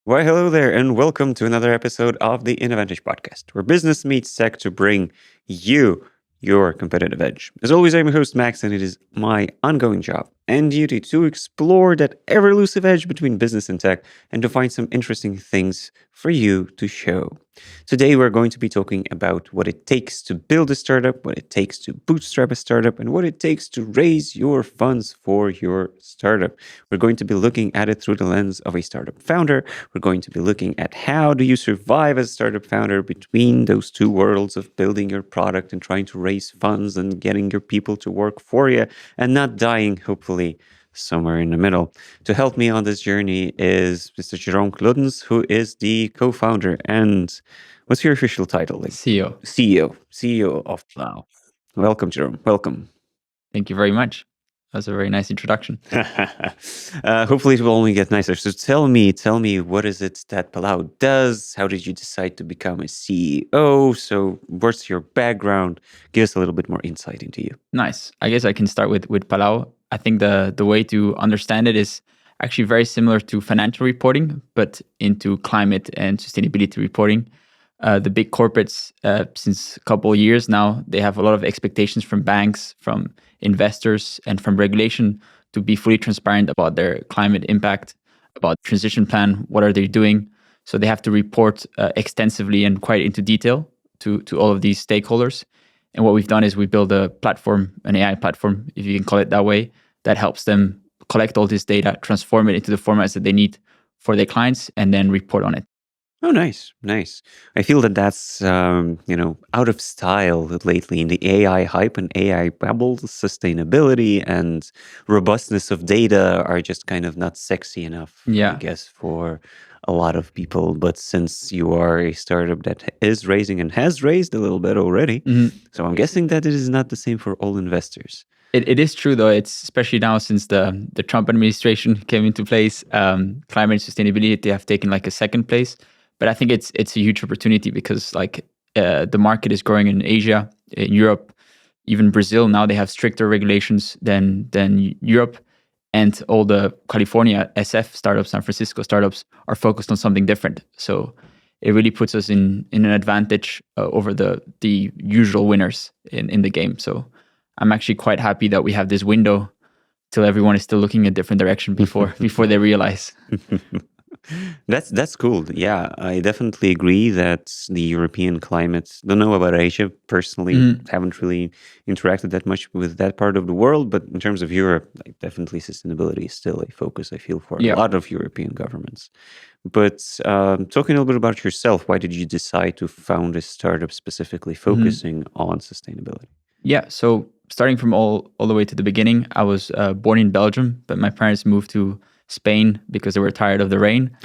Why, hello there, and welcome to another episode of the Innovantage Podcast, where business meets tech to bring you your competitive edge. As always, I'm your host, Max, and it is my ongoing job and duty to explore that ever-elusive edge between business and tech and to find some interesting things for you to show. Today, we're going to be talking about what it takes to build a startup, what it takes to bootstrap a startup, and what it takes to raise your funds for your startup. We're going to be looking at it through the lens of a startup founder. We're going to be looking at how do you survive as a startup founder between those two worlds of building your product and trying to raise funds and getting your people to work for you and not dying, hopefully, somewhere in the middle. To help me on this journey is Mr. Jerome Cloetens, who is the co-founder and what's your official title? CEO of Palau. Welcome, Jerome. Welcome. Thank you very much. That was a very nice introduction. Hopefully it will only get nicer. So tell me, what is it that Palau does? How did you decide to become a CEO? So what's your background? Give us a little bit more insight into you. Nice. I guess I can start with Palau. I think the way to understand it is actually very similar to financial reporting, but into climate and sustainability reporting. The big corporates, since a couple of years now, they have a lot of expectations from banks, from investors, and from regulation to be fully transparent about their climate impact, about transition plan, what are they doing. So they have to report extensively and quite into detail to all of these stakeholders. And what we've done is we build a platform, an AI platform, if you can call it that way, that helps them collect all this data, transform it into the formats that they need for their clients, and then report on it. Oh, nice. I feel that that's, out of style lately in the AI hype and AI bubble. Sustainability and robustness of data are just kind of not sexy enough, I guess, for a lot of people. But since you are a startup that is raising and has raised a little bit already, so I'm guessing that it is not the same for all investors. It is true, though. It's especially now since the Trump administration came into place, climate and sustainability, they have taken like a second place. But I think it's a huge opportunity because the market is growing in Asia, in Europe, even Brazil. Now they have stricter regulations than Europe, and all the California SF startups, San Francisco startups are focused on something different. So it really puts us in an advantage over the usual winners in the game. So I'm actually quite happy that we have this window till everyone is still looking a different direction before they realize. That's cool. Yeah, I definitely agree that the European climate, don't know about Asia personally, haven't really interacted that much with that part of the world, but in terms of Europe, definitely sustainability is still a focus, I feel, for a lot of European governments. But talking a little bit about yourself, why did you decide to found a startup specifically focusing on sustainability? Yeah, so starting from all the way to the beginning, I was born in Belgium, but my parents moved to Spain because they were tired of the rain.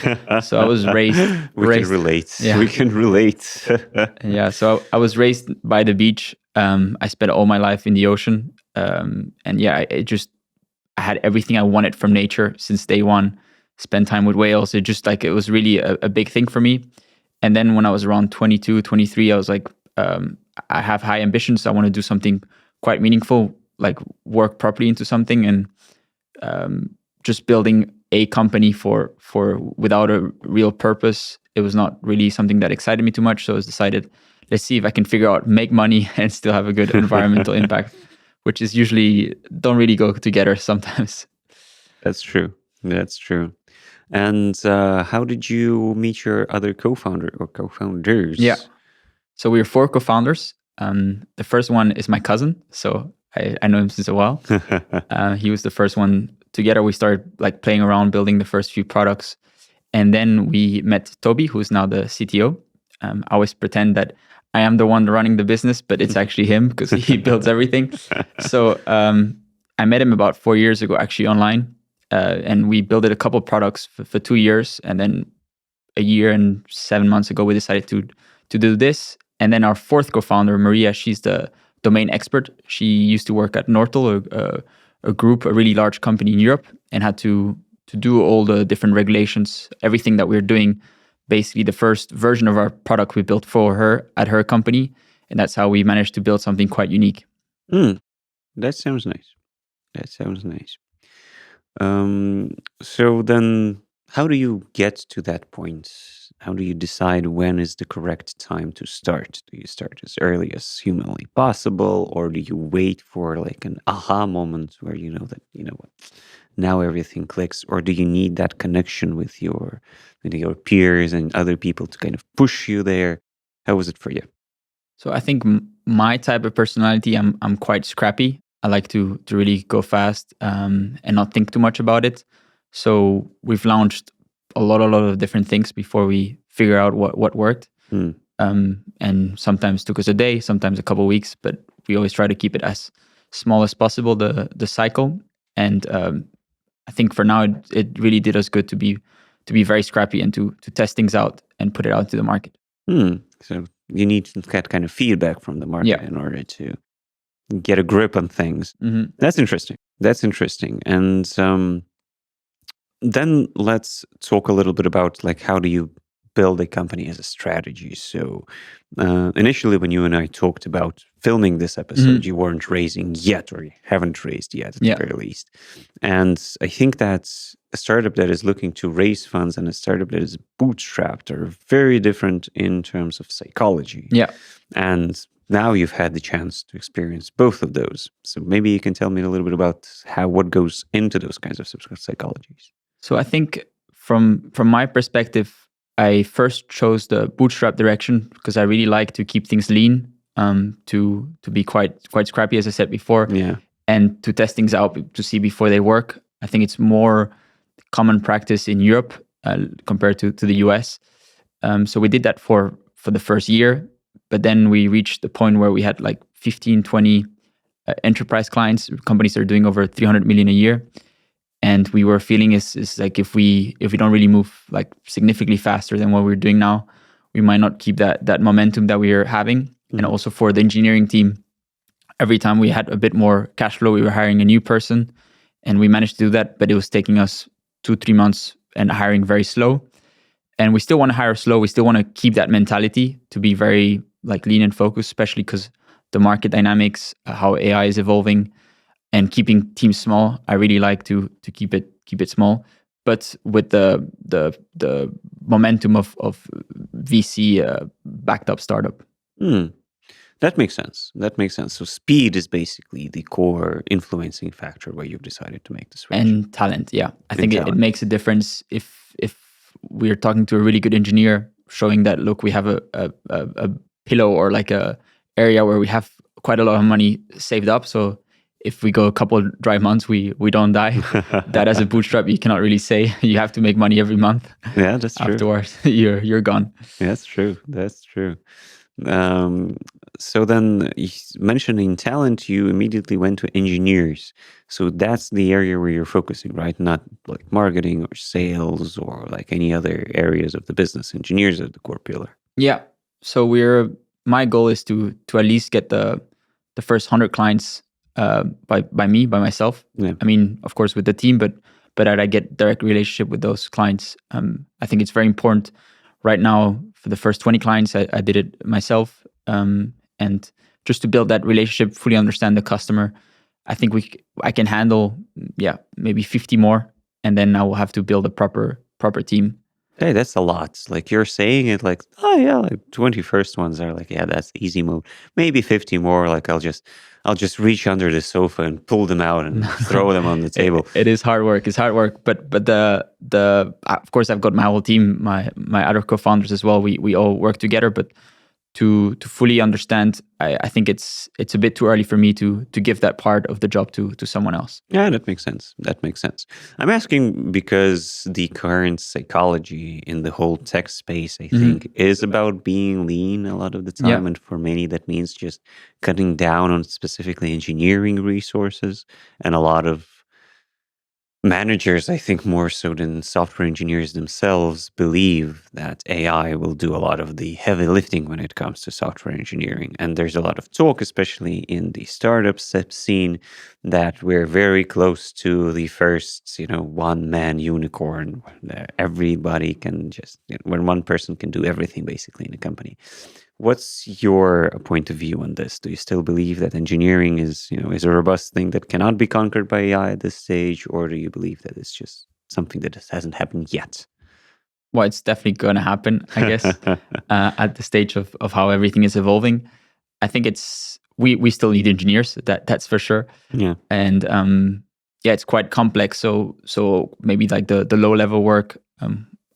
So I was raised. We can relate. Yeah. We can relate. Yeah. So I was raised by the beach. I spent all my life in the ocean. And yeah, I had everything I wanted from nature since day one. Spend time with whales. It was really a big thing for me. And then when I was around 22, 23, I was like, I have high ambitions. I want to do something quite meaningful, like work properly into something, and just building a company for without a real purpose, it was not really something that excited me too much. So I was decided, let's see if I can figure out make money and still have a good environmental impact, which is usually don't really go together sometimes. That's true. And how did you meet your other co-founder or co-founders? Yeah. So we were 4 co-founders. The first one is my cousin. So I know him since a while. He was the first one. Together we started playing around, building the first few products. And then we met Toby, who's now the CTO. I always pretend that I am the one running the business, but it's actually him because he builds everything. So I met him about 4 years ago, actually online. And we built a couple products for 2 years. And then a year and 7 months ago, we decided to do this. And then our 4th co-founder, Maria, she's the domain expert. She used to work at Nortel, a really large company in Europe, and had to do all the different regulations, everything that we're doing. Basically, the first version of our product we built for her at her company. And that's how we managed to build something quite unique. That sounds nice. So then how do you get to that point? How do you decide when is the correct time to start? Do you start as early as humanly possible, or do you wait for like an aha moment where you know that, you know what, now everything clicks, or do you need that connection with your peers and other people to kind of push you there? How was it for you? So I think my type of personality, I'm quite scrappy. I like to really go fast and not think too much about it. So we've launched a lot of different things before we figure out what worked. Hmm. And sometimes took us a day, sometimes a couple of weeks, but we always try to keep it as small as possible, the cycle. And I think for now it really did us good to be very scrappy and to test things out and put it out to the market. So you need to get kind of feedback from the market in order to get a grip on things. Mm-hmm. That's interesting. That's interesting. And then let's talk a little bit about like how do you build a company as a strategy. So initially when you and I talked about filming this episode, you weren't raising yet, or you haven't raised yet at the very least. And I think that a startup that is looking to raise funds and a startup that is bootstrapped are very different in terms of psychology. Yeah. And now you've had the chance to experience both of those. So maybe you can tell me a little bit about what goes into those kinds of psychologies. So I think from my perspective, I first chose the bootstrap direction because I really like to keep things lean, to be quite scrappy, as I said before, and to test things out to see before they work. I think it's more common practice in Europe compared to the US. So we did that for the first year, but then we reached the point where we had like 15, 20 enterprise clients, companies that are doing over 300 million a year. And we were feeling is like if we don't really move like significantly faster than what we're doing now, we might not keep that momentum that we are having. Mm-hmm. And also for the engineering team, every time we had a bit more cash flow, we were hiring a new person, and we managed to do that. But it was taking us 2-3 months and hiring very slow. And we still want to hire slow. We still want to keep that mentality to be very like lean and focused, especially because the market dynamics, how AI is evolving. And keeping teams small, I really like to keep it small, but with the momentum of VC backed up startup. That makes sense. So speed is basically the core influencing factor where you've decided to make the switch. And talent, yeah. I think it makes a difference if we're talking to a really good engineer, showing that look, we have a pillow or like a area where we have quite a lot of money saved up, so if we go a couple of dry months, we don't die. That as a bootstrap, you cannot really say. You have to make money every month. Yeah, that's true. Afterwards, you're gone. Yeah, that's true. So then, mentioning talent, you immediately went to engineers. So that's the area where you're focusing, right? Not like marketing or sales or like any other areas of the business. Engineers are the core pillar. Yeah. So my goal is to at least get the first 100 clients by myself. Yeah. I mean, of course, with the team, but that I get direct relationship with those clients. I think it's very important. Right now, for the first 20 clients, I did it myself, and just to build that relationship, fully understand the customer. I think I can handle, maybe 50 more, and then I will have to build a proper team. Hey, that's a lot. Like you're saying it like, oh yeah, like 21st ones are like, yeah, that's easy move. Maybe 50 more, like I'll just reach under the sofa and pull them out and throw them on the table. It is hard work. It's hard work. But the of course I've got my whole team, my other co-founders as well. We all work together, but to fully understand, I think it's a bit too early for me to give that part of the job to someone else. Yeah, that makes sense. I'm asking because the current psychology in the whole tech space, I think, is about being lean a lot of the time. Yeah. And for many, that means just cutting down on specifically engineering resources. And a lot of managers, I think more so than software engineers themselves, believe that AI will do a lot of the heavy lifting when it comes to software engineering. And there's a lot of talk, especially in the startup scene, that we're very close to the first, one-man unicorn. Everybody can just, when one person can do everything basically in a company. What's your point of view on this? Do you still believe that engineering is a robust thing that cannot be conquered by AI at this stage, or do you believe that it's just something that just hasn't happened yet? Well, it's definitely going to happen, I guess, at the stage of how everything is evolving. I think we still need engineers. That's for sure. Yeah. And it's quite complex. So maybe like the low level work,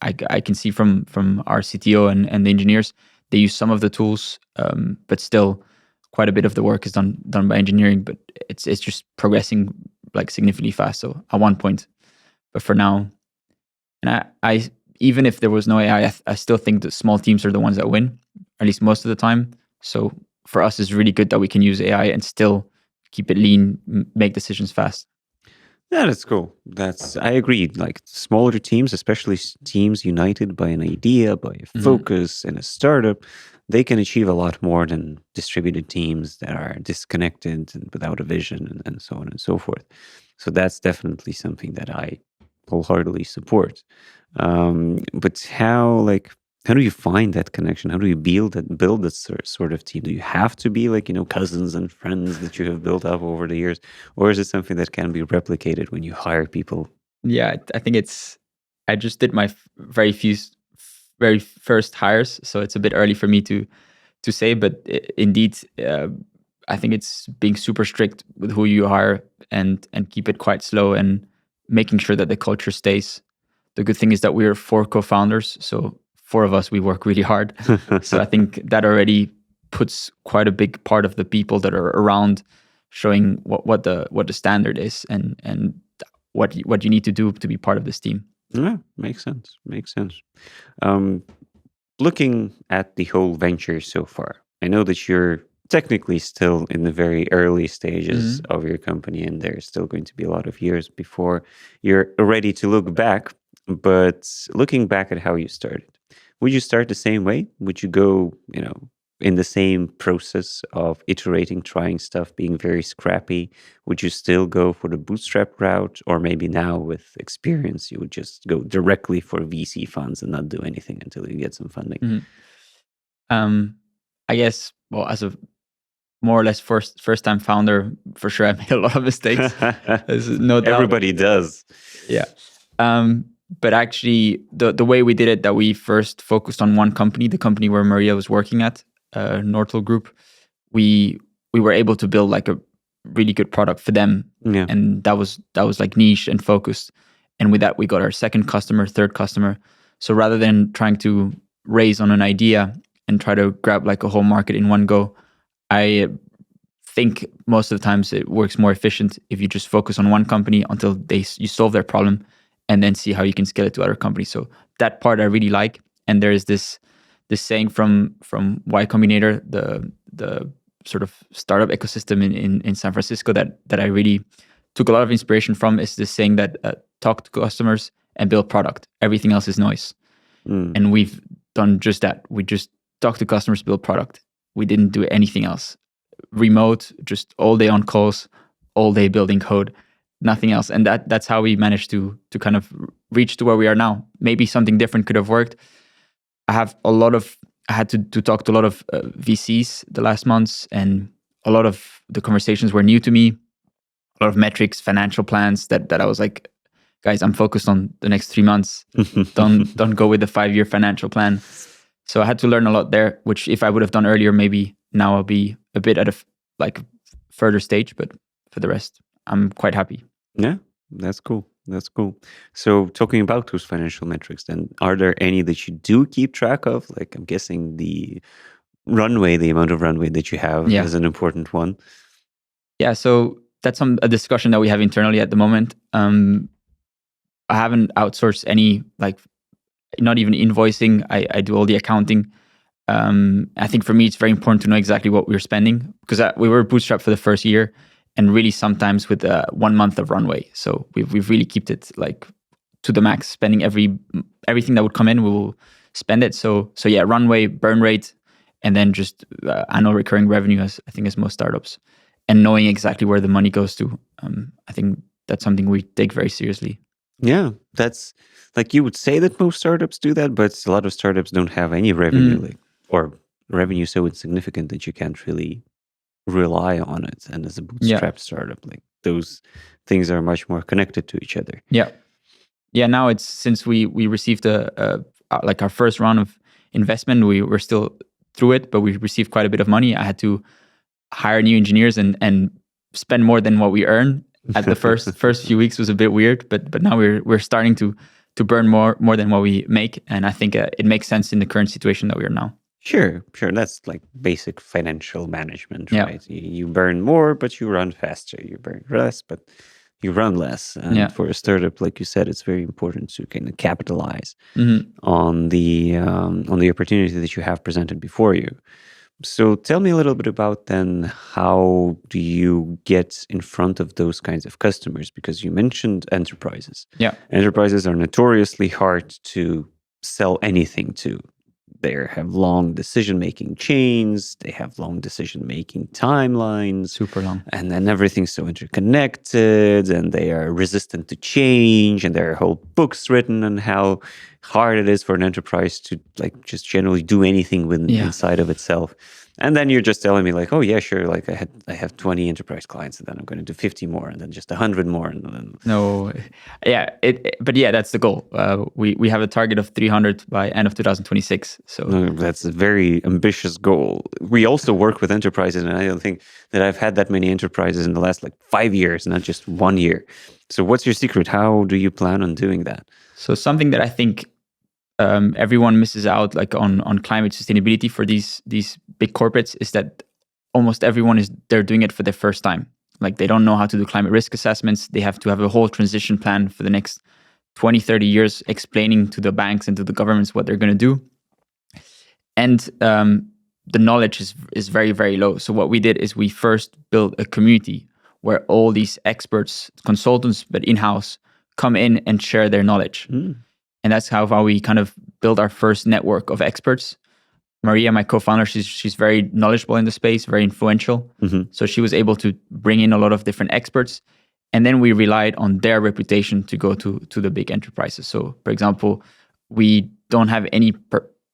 I can see from our CTO and the engineers, they use some of the tools, but still quite a bit of the work is done by engineering. But it's just progressing like significantly fast. So at one point, but for now, and I even if there was no AI, I still think the small teams are the ones that win, at least most of the time. So for us, it's really good that we can use AI and still keep it lean, make decisions fast. Yeah, that's cool. I agree. Like smaller teams, especially teams united by an idea, by a focus and a startup, they can achieve a lot more than distributed teams that are disconnected and without a vision and so on and so forth. So that's definitely something that I wholeheartedly support. But how do you find that connection? How do you build that sort of team? Do you have to be like, cousins and friends that you have built up over the years? Or is it something that can be replicated when you hire people? Yeah, I think I just did my very first hires, so it's a bit early for me to say, but indeed, I think it's being super strict with who you hire and keep it quite slow and making sure that the culture stays. The good thing is that we're 4 co-founders, so 4 of us, we work really hard. So I think that already puts quite a big part of the people that are around, showing what the standard is and what you need to do to be part of this team. Yeah, makes sense. Looking at the whole venture so far, I know that you're technically still in the very early stages of your company, and there's still going to be a lot of years before you're ready to look back. But looking back at how you started, would you start the same way? Would you go, in the same process of iterating, trying stuff, being very scrappy? Would you still go for the bootstrap route? Or maybe now with experience, you would just go directly for VC funds and not do anything until you get some funding? I guess, well, as a more or less first time founder, for sure I made a lot of mistakes. There's no doubt. Everybody does. Yeah. But actually, the way we did it, that we first focused on one company, the company where Maria was working at, Nortel Group, we were able to build like a really good product for them. Yeah. And that was like niche and focused. And with that, we got our second customer, third customer. So rather than trying to raise on an idea and try to grab like a whole market in one go, I think most of the times it works more efficient if you just focus on one company until you solve their problem, and then see how you can scale it to other companies. So that part I really like. And there is this saying from Y Combinator, the sort of startup ecosystem in San Francisco that I really took a lot of inspiration from, is this saying that talk to customers and build product. Everything else is noise. And we've done just that. We just talk to customers, build product. We didn't do anything else. Remote, just all day on calls, all day building code. Nothing else. And that's how we managed to kind of reach to where we are now. Maybe something different could have worked. I had to talk to a lot of VCs the last months, and a lot of the conversations were new to me. A lot of metrics, financial plans that I was like, guys, I'm focused on the next 3 months. Don't go with the 5-year financial plan. So I had to learn a lot there, which if I would have done earlier, maybe now I'll be a bit at a further stage, but for the rest, I'm quite happy. Yeah, that's cool. So talking about those financial metrics, then, are there any that you do keep track of? Like, I'm guessing the amount of runway that you have is an important one. Yeah, so that's a discussion that we have internally at the moment. I haven't outsourced any, not even invoicing. I do all the accounting. I think for me, it's very important to know exactly what we're spending, because we were bootstrapped for the first year, and really sometimes with 1 month of runway. So we've really kept it like to the max, spending everything that would come in, we will spend it. So yeah, runway, burn rate, and then just annual recurring revenue, as I think as most startups, and knowing exactly where the money goes to. I think that's something we take very seriously. Yeah, that's like, you would say that most startups do that, but a lot of startups don't have any revenue, or revenue so insignificant that you can't really rely on it. And as a bootstrap startup, like, those things are much more connected to each other. Yeah. Yeah, now it's since we received like our first round of investment, we're still through it, but we received quite a bit of money. I had to hire new engineers and spend more than what we earn. At the first few weeks was a bit weird, but now we're starting to burn more than what we make, and I think it makes sense in the current situation that we are now. Sure. That's like basic financial management, Yeah. right? You burn more, but you run faster. You burn less, but you run less. And for a startup, like you said, it's very important to kind of capitalize on the opportunity that you have presented before you. So tell me a little bit about then, how do you get in front of those kinds of customers? Because you mentioned enterprises. Yeah. Enterprises are notoriously hard to sell anything to. They have long decision-making chains. They have long decision-making timelines. Super long. And then everything's so interconnected, and they are resistant to change, and there are whole books written on how hard it is for an enterprise to like just generally do anything inside of itself. And then you're just telling me like, oh yeah, sure, like I have 20 enterprise clients, and then I'm going to do 50 more, and then just 100 more, and then no, yeah, but yeah, that's the goal. We have a target of 300 by end of 2026. So that's a very ambitious goal. We also work with enterprises, and I don't think that I've had that many enterprises in the last like 5 years, not just 1 year. So what's your secret? How do you plan on doing that? So something that I think everyone misses out like on climate sustainability for these big corporates is that almost everyone they're doing it for their first time. Like they don't know how to do climate risk assessments. They have to have a whole transition plan for the next 20, 30 years, explaining to the banks and to the governments what they're going to do. And the knowledge is very, very low. So what we did is we first built a community where all these experts, consultants, but in-house, come in and share their knowledge. And that's how we kind of build our first network of experts. Maria, my co-founder, she's very knowledgeable in the space, very influential. So she was able to bring in a lot of different experts. And then we relied on their reputation to go to the big enterprises. So, for example, we don't have any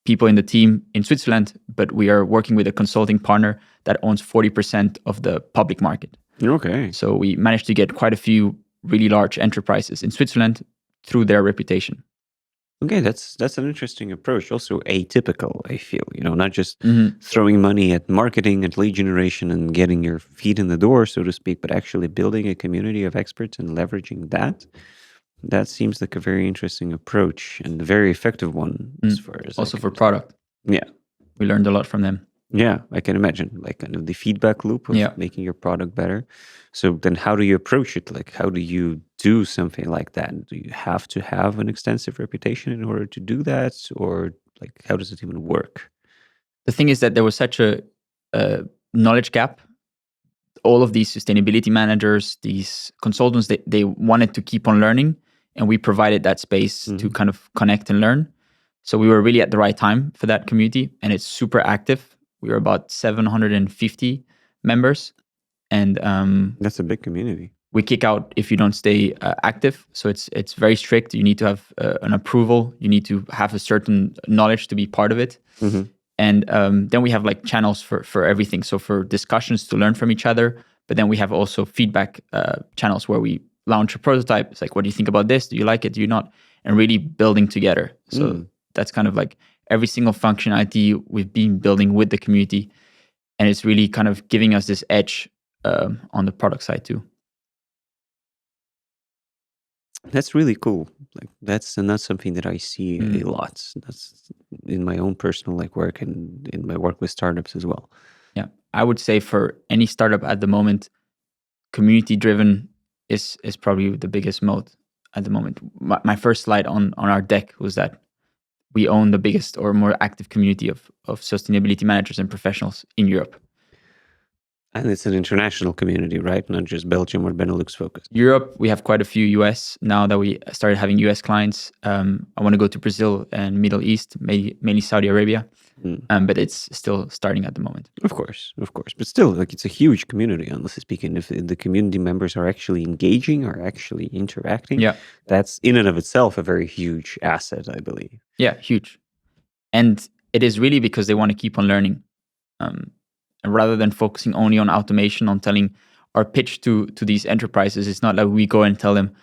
people in the team in Switzerland, but we are working with a consulting partner that owns 40% of the public market. Okay. So we managed to get quite a few really large enterprises in Switzerland through their reputation. Okay, that's an interesting approach. Also atypical, I feel. Not just throwing money at marketing and lead generation and getting your feet in the door, so to speak, but actually building a community of experts and leveraging that. That seems like a very interesting approach and a very effective one as far as also for product. Yeah, we learned a lot from them. Yeah, I can imagine, like kind of the feedback loop of making your product better. So then how do you approach it? Like, how do you do something like that? Do you have to have an extensive reputation in order to do that? Or like, how does it even work? The thing is that there was such a knowledge gap. All of these sustainability managers, these consultants, they wanted to keep on learning. And we provided that space to kind of connect and learn. So we were really at the right time for that community. And it's super active. We were about 750 members, and that's a big community. We kick out if you don't stay active. So it's very strict. You need to have an approval. You need to have a certain knowledge to be part of it. And then we have like channels for everything. So for discussions to learn from each other, but then we have also feedback channels where we launch a prototype. It's like, what do you think about this? Do you like it? Do you not? And really building together. So that's kind of like every single functionality we've been building with the community. And it's really kind of giving us this edge on the product side too. That's really cool. Like that's not something that I see a lot. That's in my own personal like work and in my work with startups as well. Yeah, I would say for any startup at the moment, community driven is probably the biggest moat at the moment. My first slide on our deck was that we own the biggest or more active community of sustainability managers and professionals in Europe. And it's an international community, right? Not just Belgium or Benelux focused. Europe, we have quite a few US now that we started having US clients. I want to go to Brazil and Middle East, mainly Saudi Arabia. But it's still starting at the moment. Of course. But still, like it's a huge community, honestly speaking. If the community members are actually engaging, are actually interacting, that's in and of itself a very huge asset, I believe. Yeah, huge. And it is really because they want to keep on learning. And rather than focusing only on automation, on telling our pitch to these enterprises, it's not like we go and tell them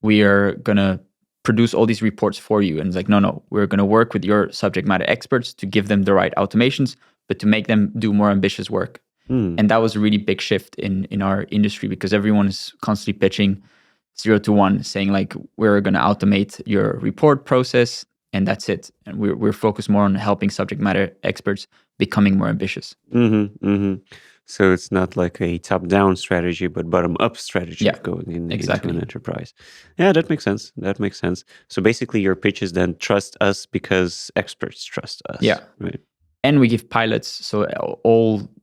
we are going to produce all these reports for you. And it's like, no, we're going to work with your subject matter experts to give them the right automations, but to make them do more ambitious work. And that was a really big shift in our industry, because everyone is constantly pitching 0 to 1, saying like, we're going to automate your report process and that's it. And we're focused more on helping subject matter experts becoming more ambitious. So it's not like a top-down strategy, but bottom-up strategy Yeah, of going exactly. into an enterprise. Yeah, that makes sense. So basically your pitch is then trust us because experts trust us. Yeah. Right. And we give pilots. So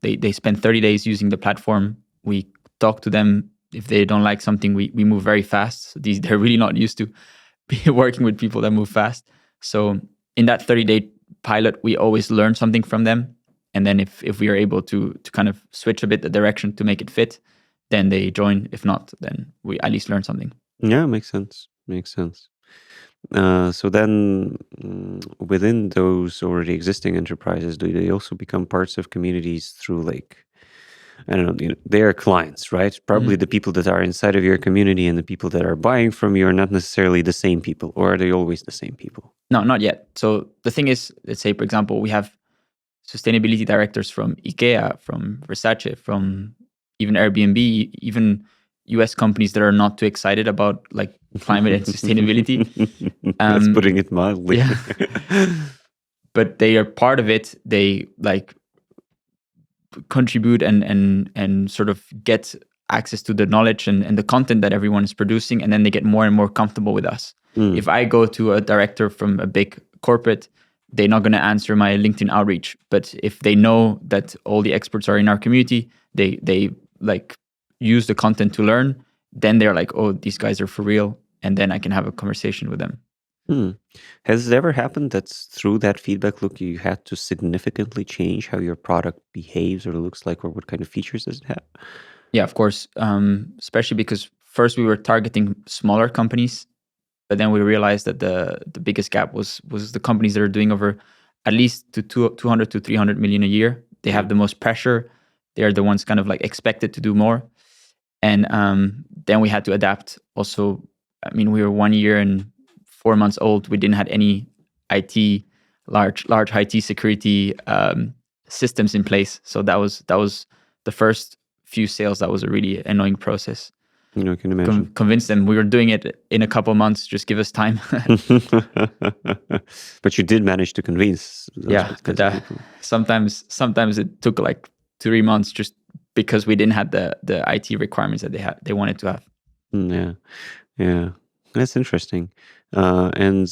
they spend 30 days using the platform. We talk to them. If they don't like something, we move very fast. So they're really not used to working with people that move fast. So in that 30-day pilot, we always learn something from them. And then if we are able to kind of switch a bit the direction to make it fit, then they join. If not, then we at least learn something. Yeah, makes sense. So then within those already existing enterprises, do they also become parts of communities through like, I don't know, they are clients, right? Probably the people that are inside of your community and the people that are buying from you are not necessarily the same people, or are they always the same people? No, not yet. So the thing is, let's say, for example, we have sustainability directors from IKEA, from Versace, from even Airbnb, even US companies that are not too excited about like climate and sustainability. That's putting it mildly. Yeah. But they are part of it. They like contribute and sort of get access to the knowledge and the content that everyone is producing, and then they get more and more comfortable with us. If I go to a director from a big corporate, they're not going to answer my LinkedIn outreach. But if they know that all the experts are in our community, they like use the content to learn, then they're like, oh, these guys are for real. And then I can have a conversation with them. Has it ever happened that through that feedback loop, you had to significantly change how your product behaves or looks like, or what kind of features does it have? Yeah, of course. Especially because first we were targeting smaller companies, but then we realized that the biggest gap was the companies that are doing over at least to 200 to 300 million a year. They have the most pressure. They are the ones kind of like expected to do more. And then we had to adapt also. I mean, we were 1 year and 4 months old. We didn't have any IT, large IT security systems in place. So that was the first few sales. That was a really annoying process. I can imagine. Convince them we were doing it in a couple of months. Just give us time. But you did manage to convince. But sometimes it took like 3 months just because we didn't have the IT requirements that they wanted to have. Yeah, that's interesting. And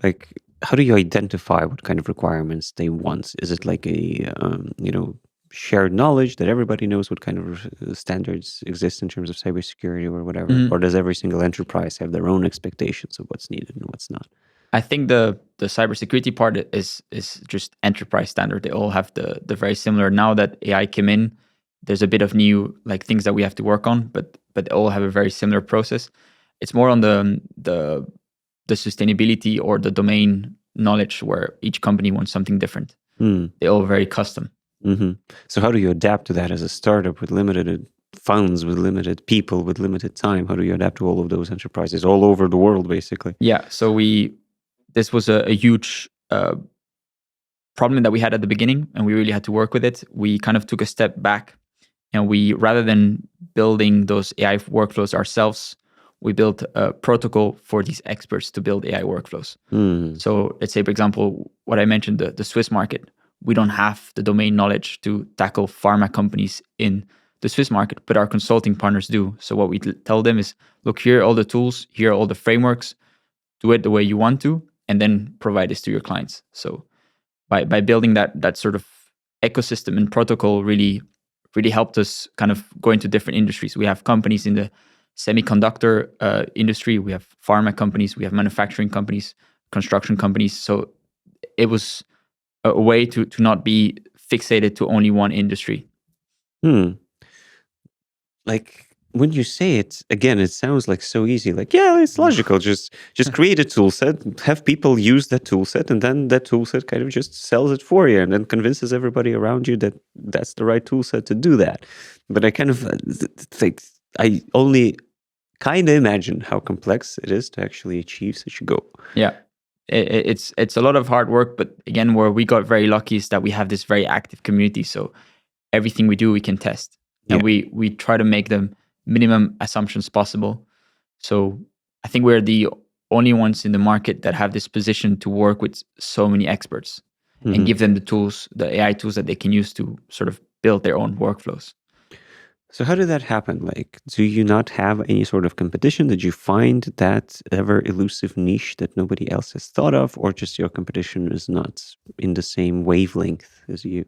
like, how do you identify what kind of requirements they want? Is it like a shared knowledge that everybody knows what kind of standards exist in terms of cybersecurity or whatever? Or does every single enterprise have their own expectations of what's needed and what's not? I think the cybersecurity part is just enterprise standard. They all have the very similar. Now that AI came in, there's a bit of new like things that we have to work on, but they all have a very similar process. It's more on the sustainability or the domain knowledge where each company wants something different. They're all very custom. So how do you adapt to that as a startup with limited funds, with limited people, with limited time? How do you adapt to all of those enterprises all over the world, basically? Yeah, so this was a huge problem that we had at the beginning, and we really had to work with it. We kind of took a step back, and we, rather than building those AI workflows ourselves, we built a protocol for these experts to build AI workflows. So let's say, for example, what I mentioned, the Swiss market. We don't have the domain knowledge to tackle pharma companies in the Swiss market, but our consulting partners do. So what we tell them is, look, here are all the tools, here are all the frameworks, do it the way you want to, and then provide this to your clients. So by building that sort of ecosystem and protocol really helped us kind of go into different industries. We have companies in the semiconductor industry, we have pharma companies, we have manufacturing companies, construction companies. So it was a way to not be fixated to only one industry. Like, when you say it, again, it sounds like so easy. Like, yeah, it's logical. Just create a tool set, have people use that tool set, and then that tool set kind of just sells it for you and then convinces everybody around you that that's the right tool set to do that. But I kind of think I only kind of imagine how complex it is to actually achieve such a goal. Yeah. It's a lot of hard work, but again, where we got very lucky is that we have this very active community. So everything we do, we can test, and we try to make the minimum assumptions possible. So I think we're the only ones in the market that have this position to work with so many experts and give them the tools, the AI tools that they can use to sort of build their own workflows. So how did that happen? Like, do you not have any sort of competition? Did you find that ever elusive niche that nobody else has thought of, or just your competition is not in the same wavelength as you?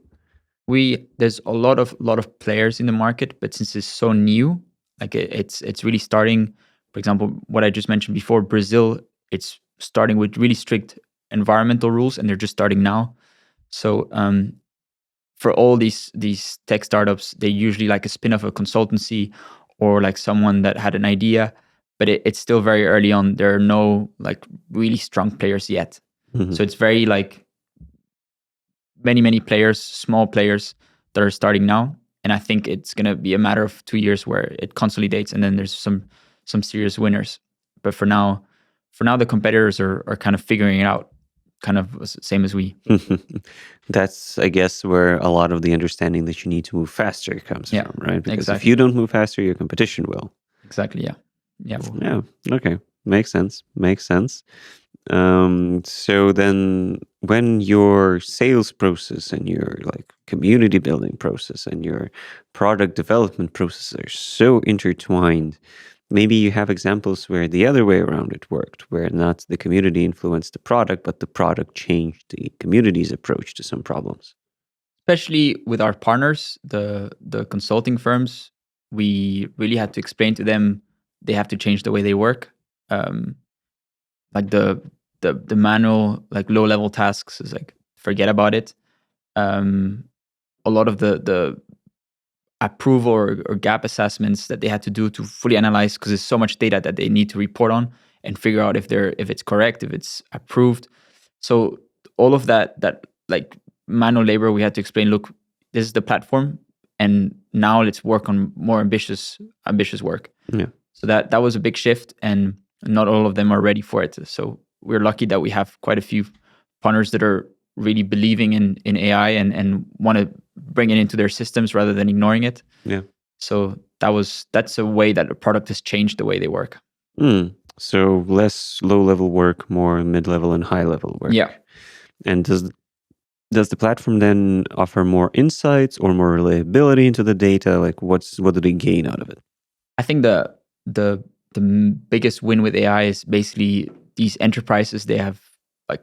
There's a lot of players in the market, but since it's so new, like it's really starting. For example, what I just mentioned before, Brazil, it's starting with really strict environmental rules, and they're just starting now. So for all these tech startups, they usually like a spin off a consultancy or like someone that had an idea, but it's still very early on. There are no like really strong players yet. So it's very like many players, small players that are starting now. And I think it's going to be a matter of 2 years where it consolidates, and then there's some serious winners. But for now, the competitors are kind of figuring it out, kind of same as we. That's, I guess, where a lot of the understanding that you need to move faster comes from, right? Because exactly. if you don't move faster, your competition will. Exactly. Yeah. Yeah. Okay. Makes sense. So then when your sales process and your like community building process and your product development process are so intertwined, maybe you have examples where the other way around it worked, where not the community influenced the product, but the product changed the community's approach to some problems. Especially with our partners, the consulting firms, we really had to explain to them they have to change the way they work. Like the manual, like low level tasks is like forget about it. A lot of the approval or gap assessments that they had to do to fully analyze, because there's so much data that they need to report on and figure out if it's correct, if it's approved. So all of that like manual labor, we had to explain, look, this is the platform, and now let's work on more ambitious work. Yeah. So that was a big shift, and not all of them are ready for it. So we're lucky that we have quite a few partners that are really believing in AI and want to bring it into their systems rather than ignoring it. Yeah. So that's a way that the product has changed the way they work. So less low-level work, more mid-level and high-level work. Yeah. And does the platform then offer more insights or more reliability into the data? Like what do they gain out of it? I think the biggest win with AI is basically these enterprises, they have like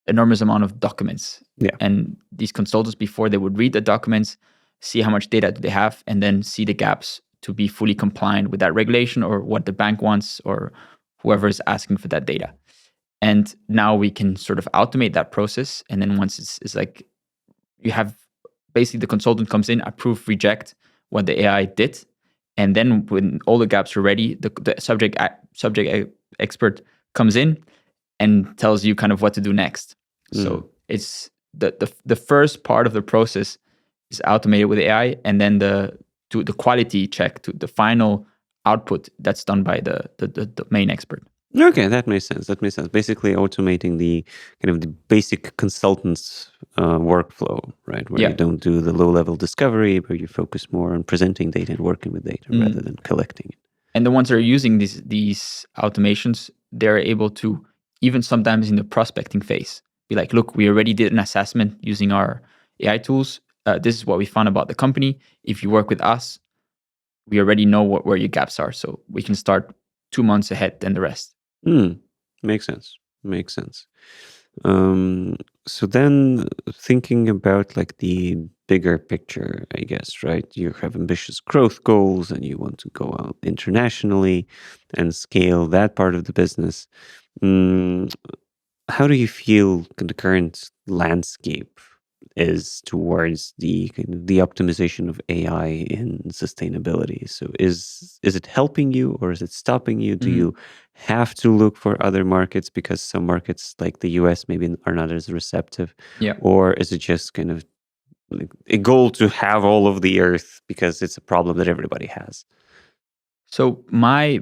enormous amount of documents. Yeah. And these consultants, before, they would read the documents, see how much data do they have, and then see the gaps to be fully compliant with that regulation or what the bank wants or whoever is asking for that data. And now we can sort of automate that process. And then once it's like you have basically the consultant comes in, approve, reject what the AI did. And then when all the gaps are ready, the subject expert comes in and tells you kind of what to do next. So it's the first part of the process is automated with AI, and then the quality check to the final output, that's done by the main expert. Okay, that makes sense. Basically automating the kind of the basic consultant's workflow, right? Where you don't do the low-level discovery, where you focus more on presenting data and working with data rather than collecting it. And the ones that are using these automations, they're able to, even sometimes in the prospecting phase, be like, look, we already did an assessment using our AI tools. This is what we found about the company. If you work with us, we already know where your gaps are. So we can start 2 months ahead than the rest. Makes sense. So then thinking about like the bigger picture, I guess, right? You have ambitious growth goals and you want to go out internationally and scale that part of the business. How do you feel the current landscape is towards the optimization of AI in sustainability? So is it helping you or is it stopping you? Do you have to look for other markets because some markets like the US maybe are not as receptive? Yeah. Or is it just kind of like a goal to have all of the earth because it's a problem that everybody has? So my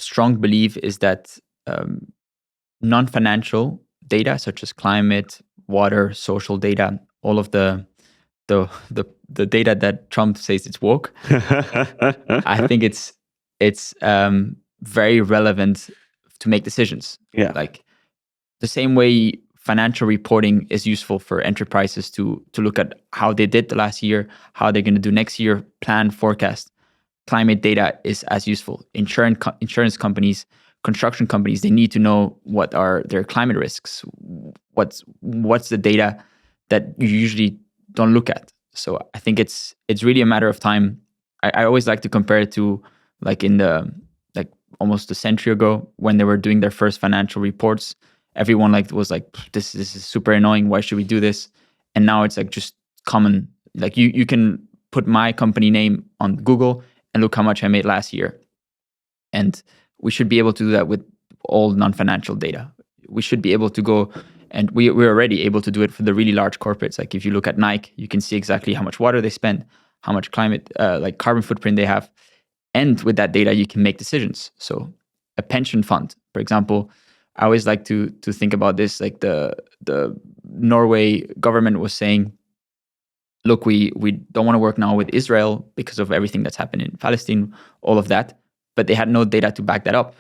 strong belief is that non-financial data, such as climate, water, social data, all of the data that Trump says it's woke, I think it's very relevant to make decisions. Yeah. Like the same way financial reporting is useful for enterprises to look at how they did the last year, how they're going to do next year, plan, forecast. Climate data is as useful. Insurance companies, construction companies, they need to know what are their climate risks. What's the data that you usually don't look at. So I think it's really a matter of time. I always like to compare it to like in the almost a century ago when they were doing their first financial reports. Everyone was like, this is super annoying. Why should we do this? And now it's like just common. Like you can put my company name on Google and look how much I made last year. And we should be able to do that with all non-financial data. We should be able to go, and we're already able to do it for the really large corporates. Like if you look at Nike, you can see exactly how much water they spend, how much climate, like carbon footprint they have. And with that data, you can make decisions. So a pension fund, for example, I always like to think about this. Like the Norway government was saying, look, we don't want to work now with Israel because of everything that's happened in Palestine, all of that. But they had no data to back that up.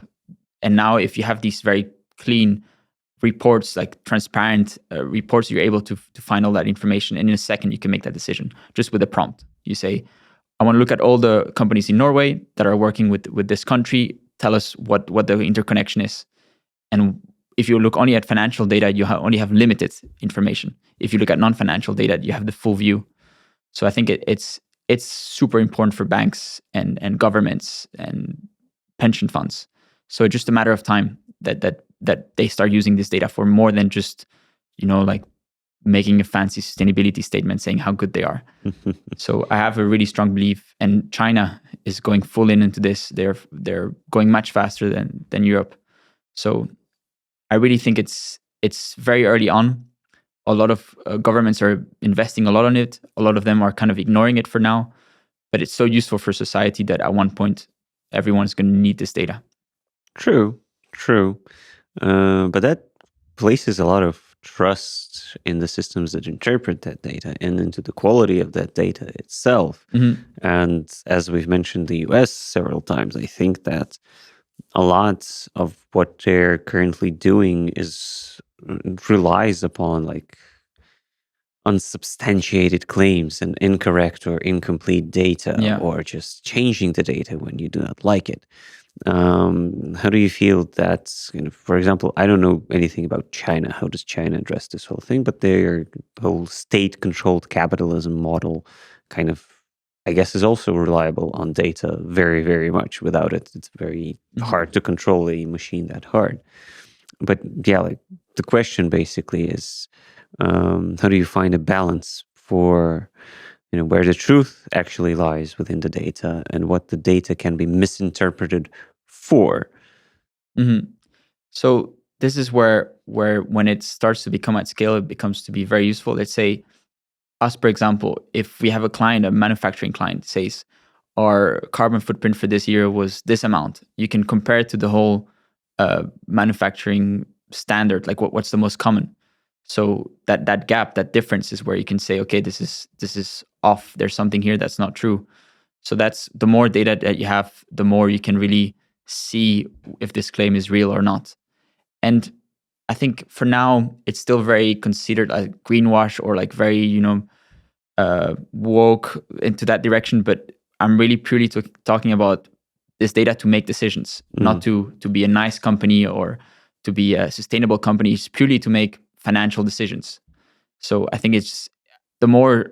And now if you have these very clean reports, like transparent reports, you're able to find all that information. And in a second, you can make that decision just with a prompt. You say, I want to look at all the companies in Norway that are working with this country. Tell us what the interconnection is. And if you look only at financial data, you only have limited information. If you look at non-financial data, you have the full view. So I think it's super important for banks and governments and pension funds. So it's just a matter of time that they start using this data for more than just, like making a fancy sustainability statement saying how good they are. So I have a really strong belief, and China is going full into this. They're going much faster than Europe. So I really think it's very early on. A lot of governments are investing a lot on it. A lot of them are kind of ignoring it for now, but it's so useful for society that at one point everyone's going to need this data. True. But that places a lot of trust in the systems that interpret that data and into the quality of that data itself. Mm-hmm. And as we've mentioned the US several times, I think that a lot of what they're currently doing relies upon like unsubstantiated claims and incorrect or incomplete data, or just changing the data when you do not like it. How do you feel that, for example, I don't know anything about China. How does China address this whole thing? But their whole state-controlled capitalism model kind of, I guess, is also reliable on data very, very much. Without it, it's very hard to control a machine that hard. But yeah, like the question basically is, how do you find a balance for, where the truth actually lies within the data and what the data can be misinterpreted for? Mm-hmm. So this is where when it starts to become at scale, it becomes to be very useful. Let's say us, for example, if we have a client, a manufacturing client, says our carbon footprint for this year was this amount, you can compare it to the whole manufacturing standard, like what's the most common. So that gap, that difference is where you can say, okay, this is off. There's something here that's not true. So that's the more data that you have, the more you can really see if this claim is real or not. And I think for now, it's still very considered like greenwash or like very, woke into that direction. But I'm really purely talking about this data to make decisions, not to be a nice company or to be a sustainable company. It's purely to make financial decisions. So I think it's the more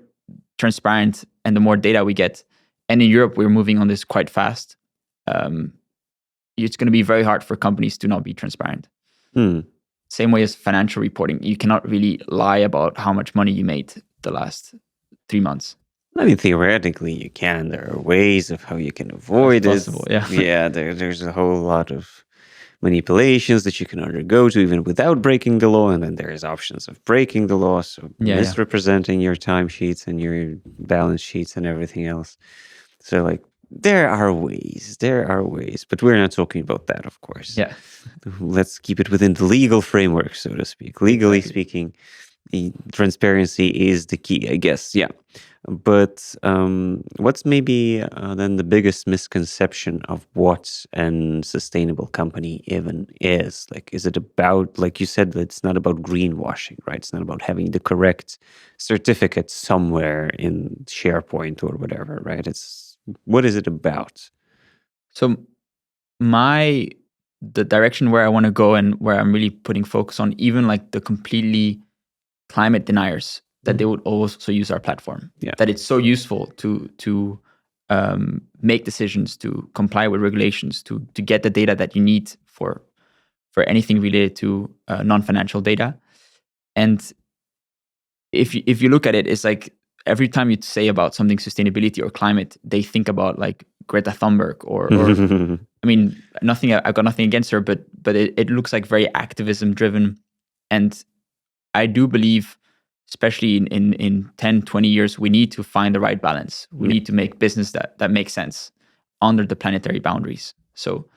transparent and the more data we get. And in Europe, we're moving on this quite fast. It's going to be very hard for companies to not be transparent. Same way as financial reporting. You cannot really lie about how much money you made the last 3 months. I mean, theoretically, you can. There are ways of how you can avoid it. Possible, yeah. Yeah, there's a whole lot of manipulations that you can undergo to even without breaking the law. And then there's options of breaking the law. So misrepresenting your timesheets and your balance sheets and everything else. So like There are ways, but we're not talking about that, of course. Yeah. Let's keep it within the legal framework, so to speak. Legally Exactly. speaking, transparency is the key, I guess. Yeah. But what's maybe then the biggest misconception of what a sustainable company even is? Like, is it about, like you said, that it's not about greenwashing, right? It's not about having the correct certificate somewhere in SharePoint or whatever, right? What is it about? So the direction where I want to go and where I'm really putting focus on, even like the completely climate deniers, that they would also use our platform. Yeah. That it's so useful to make decisions, to comply with regulations, to get the data that you need for anything related to non-financial data. And if you look at it, it's like every time you say about something sustainability or climate, they think about like Greta Thunberg or I mean, I've got nothing against her, but it looks like very activism driven. And I do believe, especially in 10, 20 years, we need to find the right balance. We need to make business that makes sense under the planetary boundaries. So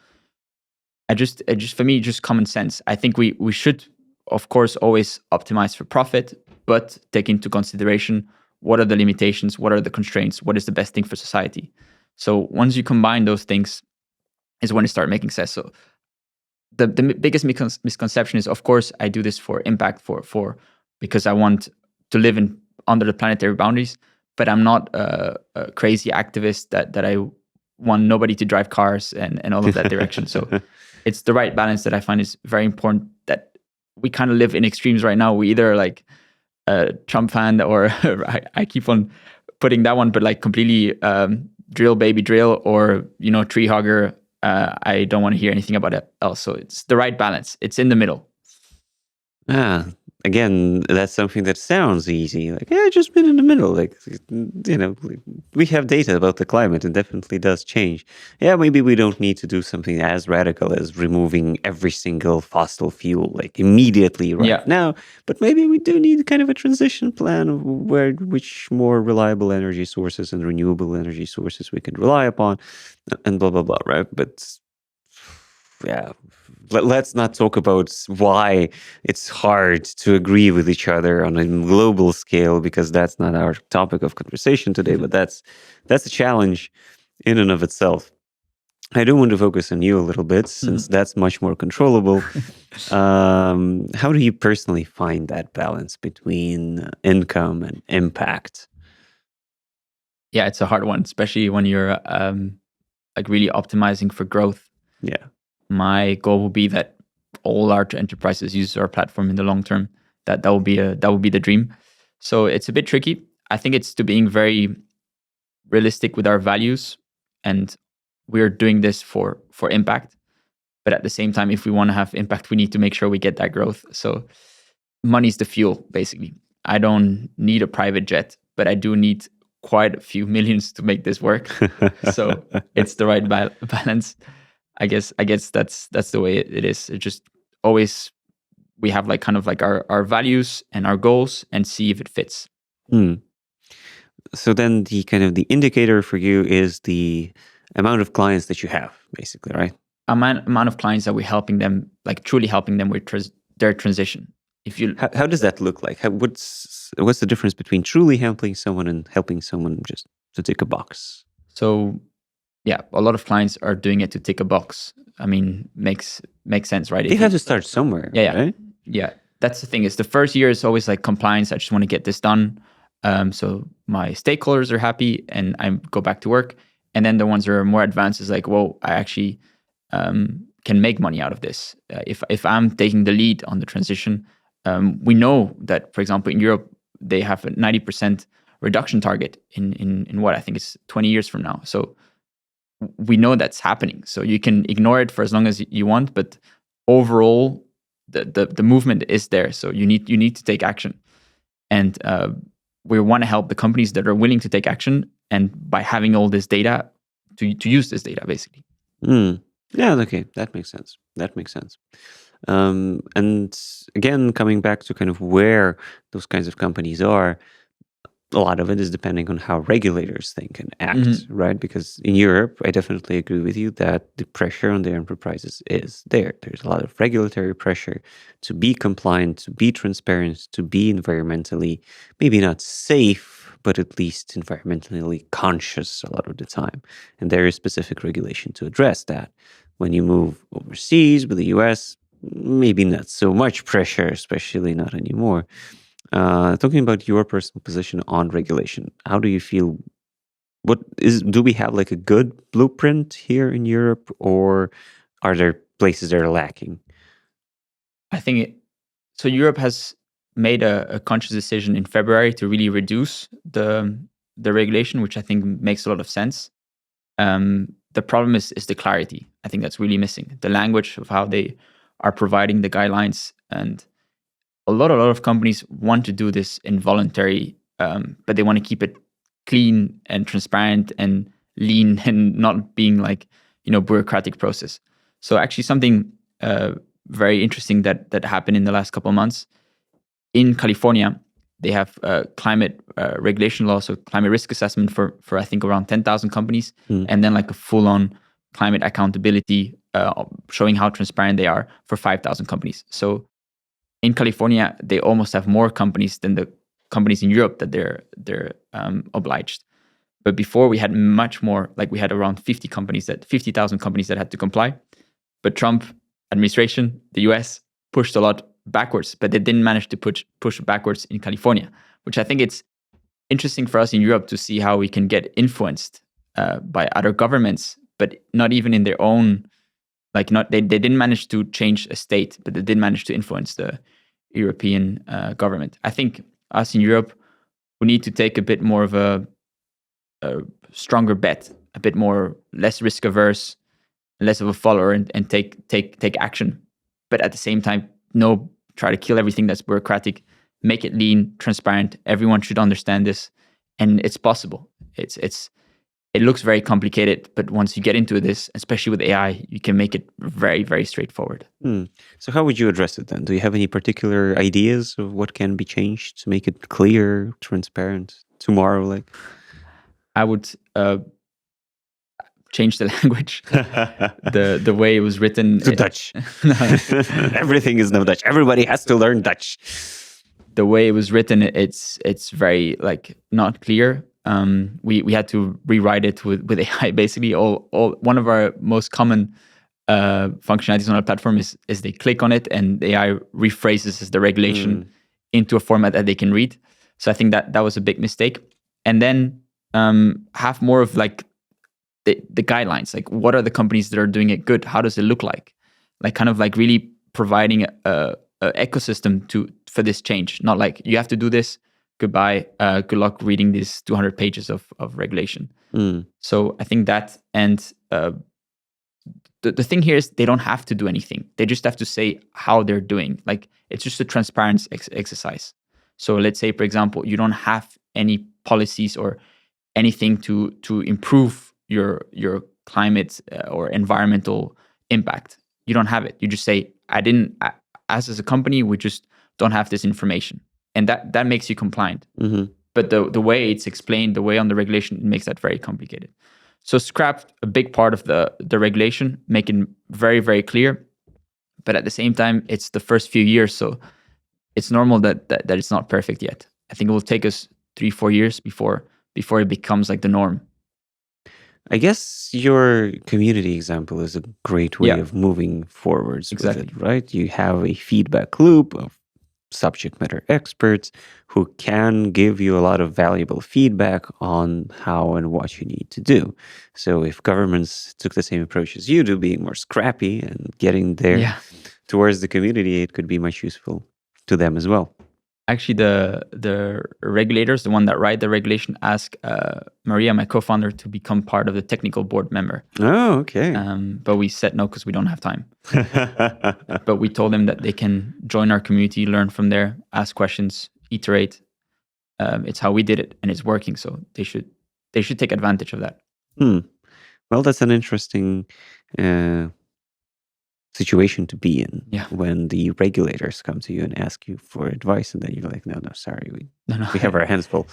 I just for me, just common sense. I think we should, of course, always optimize for profit, but take into consideration what are the limitations, what are the constraints, what is the best thing for society. So once you combine those things, is when you start making sense. So the biggest misconception is, of course, I do this for impact, for because I want to live under the planetary boundaries, but I'm not a crazy activist that I want nobody to drive cars and all of that direction. So it's the right balance that I find is very important, that we kind of live in extremes right now. We either like a Trump fan or I keep on putting that one, but like completely drill baby drill, or tree hugger. I don't want to hear anything about it else. So it's the right balance. It's in the middle. Again, that's something that sounds easy. Like, yeah, just been in the middle. Like, we have data about the climate. It definitely does change. Yeah, maybe we don't need to do something as radical as removing every single fossil fuel, like immediately now. But maybe we do need kind of a transition plan of which more reliable energy sources and renewable energy sources we can rely upon, and blah, blah, blah, right? But yeah, let's not talk about why it's hard to agree with each other on a global scale, because that's not our topic of conversation today. But that's a challenge in and of itself. I do want to focus on you a little bit, since that's much more controllable. How do you personally find that balance between income and impact? Yeah, it's a hard one, especially when you're like really optimizing for growth. Yeah. My goal will be that all large enterprises use our platform in the long term. That will be the dream. So it's a bit tricky. I think it's to being very realistic with our values, and we're doing this for impact. But at the same time, if we want to have impact, we need to make sure we get that growth. So money's the fuel, basically. I don't need a private jet, but I do need quite a few millions to make this work. So it's the right balance. I guess that's the way it is. It just always, we have like kind of like our values and our goals, and see if it fits. So then the kind of the indicator for you is the amount of clients that you have, basically, right? Amount of clients that we're helping them, like truly helping them with their transition. How does that look like? What's the difference between truly helping someone and helping someone just to tick a box? So yeah, a lot of clients are doing it to tick a box. I mean, makes sense, right? They have to start somewhere. Yeah, right? Yeah. That's the thing. Is the first year is always like compliance. I just want to get this done, so my stakeholders are happy, and I go back to work. And then the ones that are more advanced is like, whoa, I actually can make money out of this. If I'm taking the lead on the transition, we know that, for example, in Europe, they have a 90% reduction target in what I think is 20 years from now. So we know that's happening. So you can ignore it for as long as you want, but overall, the movement is there. So you need to take action, and we want to help the companies that are willing to take action, and by having all this data to use this data, basically. Yeah, okay, that makes sense. And again, coming back to kind of where those kinds of companies are, a lot of it is depending on how regulators think and act, right? Because in Europe, I definitely agree with you that the pressure on the enterprises is there. There's a lot of regulatory pressure to be compliant, to be transparent, to be environmentally, maybe not safe, but at least environmentally conscious a lot of the time. And there is specific regulation to address that. When you move overseas with the US, maybe not so much pressure, especially not anymore. Talking about your personal position on regulation, how do you feel? Do we have like a good blueprint here in Europe, or are there places that are lacking? I think so. Europe has made a conscious decision in February to really reduce the regulation, which I think makes a lot of sense. The problem is the clarity. I think that's really missing. The language of how they are providing the guidelines, and a lot of companies want to do this involuntary, but they want to keep it clean and transparent and lean and not being like bureaucratic process. So actually something very interesting that happened in the last couple of months in California. They have climate regulation law, so climate risk assessment for I think around 10,000 companies, and then like a full-on climate accountability, showing how transparent they are for 5,000 companies. So in California, they almost have more companies than the companies in Europe that they're obliged. But before we had much more, like we had around 50,000 companies that had to comply. But Trump administration, the US, pushed a lot backwards, but they didn't manage to push backwards in California, which I think it's interesting for us in Europe to see how we can get influenced by other governments, but not even in their own, they didn't manage to change a state, but they did manage to influence the European government. I think us in Europe, we need to take a bit more of a stronger bet, a bit more less risk averse, less of a follower, and take action. But at the same time, try to kill everything that's bureaucratic, make it lean, transparent. Everyone should understand this, and it's possible. It looks very complicated, but once you get into this, especially with AI, you can make it very, very straightforward. So how would you address it then? Do you have any particular ideas of what can be changed to make it clear, transparent tomorrow? I would change the language, the way it was written. To Dutch. Everything is now Dutch. Everybody has to learn Dutch. The way it was written, it's very not clear. We had to rewrite it with AI. Basically, one of our most common functionalities on our platform is they click on it and the AI rephrases the regulation into a format that they can read. So I think that was a big mistake. And then have more of the guidelines. What are the companies that are doing it good? How does it look like? Really providing a ecosystem for this change. Not you have to do this. Goodbye. Good luck reading these 200 pages of regulation. So I think that, and the thing here is they don't have to do anything. They just have to say how they're doing. It's just a transparency exercise. So let's say, for example, you don't have any policies or anything to improve your climate or environmental impact. You don't have it. You just say, as a company, we just don't have this information. And that makes you compliant. But the way it's explained, the way on the regulation, it makes that very complicated. So scrap a big part of the regulation, make it very, very clear. But at the same time, it's the first few years, so it's normal that it's not perfect yet. I think it will take us 3-4 years before it becomes the norm. I guess your community example is a great way of moving forwards with it, right? You have a feedback loop of subject matter experts who can give you a lot of valuable feedback on how and what you need to do. So if governments took the same approach as you do, being more scrappy and getting there towards the community, it could be much useful to them as well. Actually, the regulators, the one that write the regulation, ask Maria, my co-founder, to become part of the technical board member. Oh, okay. But we said no because we don't have time. But we told them that they can join our community, learn from there, ask questions, iterate. It's how we did it, and it's working. So they should take advantage of that. Well, that's an interesting situation to be in when the regulators come to you and ask you for advice, and then you're like, no, sorry, we have our hands full.